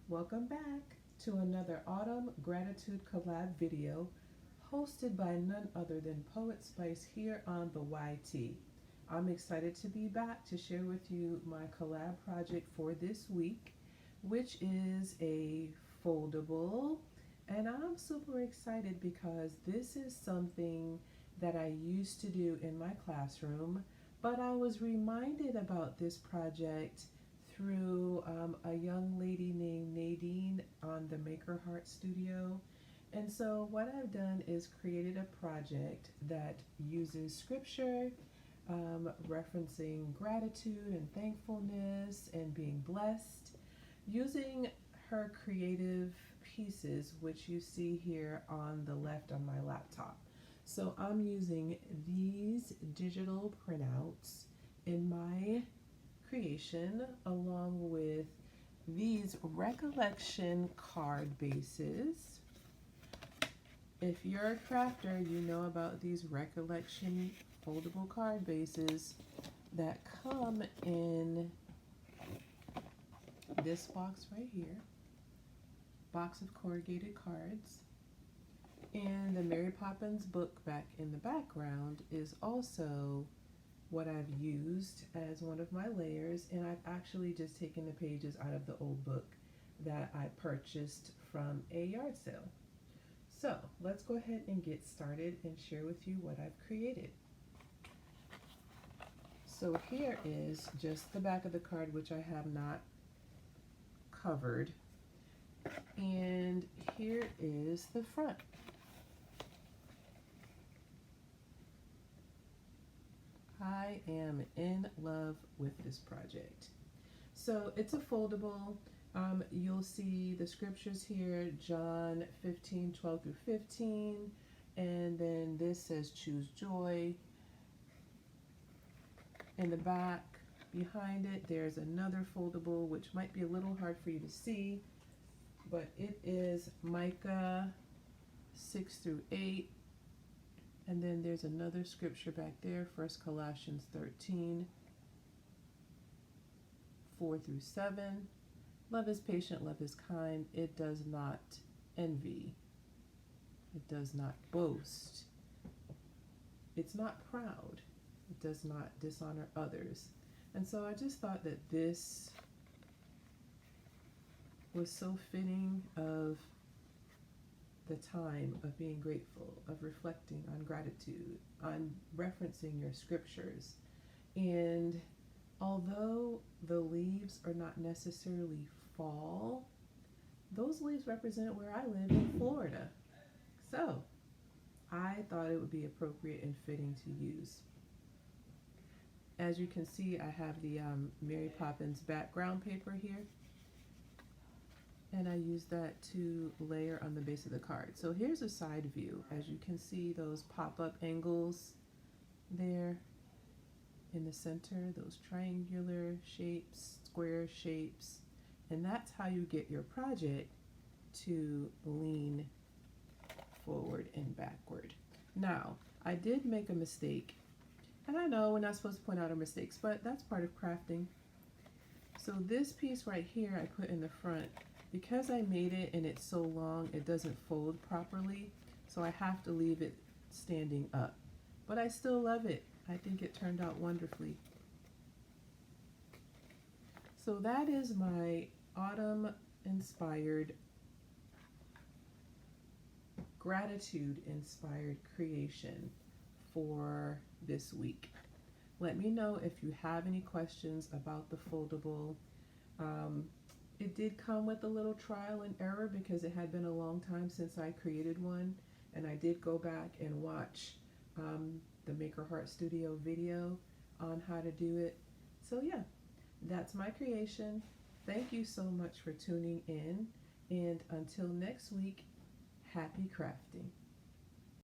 Welcome back to another Autumn Gratitude Collab video hosted by none other than Poetspice here on the YT. I'm excited to be back to share with you my collab project for this week, which is a foldable. And I'm super excited because this is something that I used to do in my classroom, but I was reminded about this project through a young lady named Nadine on the Maker Heart Studio. And so what I've done is created a project that uses scripture, referencing gratitude and thankfulness and being blessed, using her creative pieces, which you see here on the left on my laptop. So I'm using these digital printouts in my creation, along with these recollection card bases. If you're a crafter, you know about these recollection foldable card bases that come in this box right here, box of corrugated cards. And the Mary Poppins book back in the background is also what I've used as one of my layers, and I've actually just taken the pages out of the old book that I purchased from a yard sale. So let's go ahead and get started and share with you what I've created. So here is just the back of the card, which I have not covered, and here is the front. I am in love with this project. So it's a foldable. You'll see the scriptures here, John 15:12 through 15. And then this says choose joy. In the back, behind it, there's another foldable, which might be a little hard for you to see, but it is Micah 6 through 8. And then there's another scripture back there, 1 Colossians 13, 4 through 7. Love is patient, love is kind. It does not envy. It does not boast. It's not proud. It does not dishonor others. And so I just thought that this was so fitting of the time of being grateful, of reflecting on gratitude, on referencing your scriptures. And although the leaves are not necessarily fall, those leaves represent where I live in Florida. So I thought it would be appropriate and fitting to use. As you can see, I have the Mary Poppins background paper here, and I use that to layer on the base of the card. So here's a side view. As you can see, those pop-up angles there in the center, those triangular shapes, square shapes, and that's how you get your project to lean forward and backward. Now, I did make a mistake, and I know we're not supposed to point out our mistakes, but that's part of crafting. So this piece right here I put in the front. Because I made it and it's so long, it doesn't fold properly, so I have to leave it standing up. But I still love it. I think it turned out wonderfully. So that is my autumn-inspired, gratitude-inspired creation for this week. Let me know if you have any questions about the foldable. It did come with a little trial and error because it had been a long time since I created one, and I did go back and watch the Maker Heart Studio video on how to do it. So yeah, that's my creation. Thank you so much for tuning in, and until next week, happy crafting.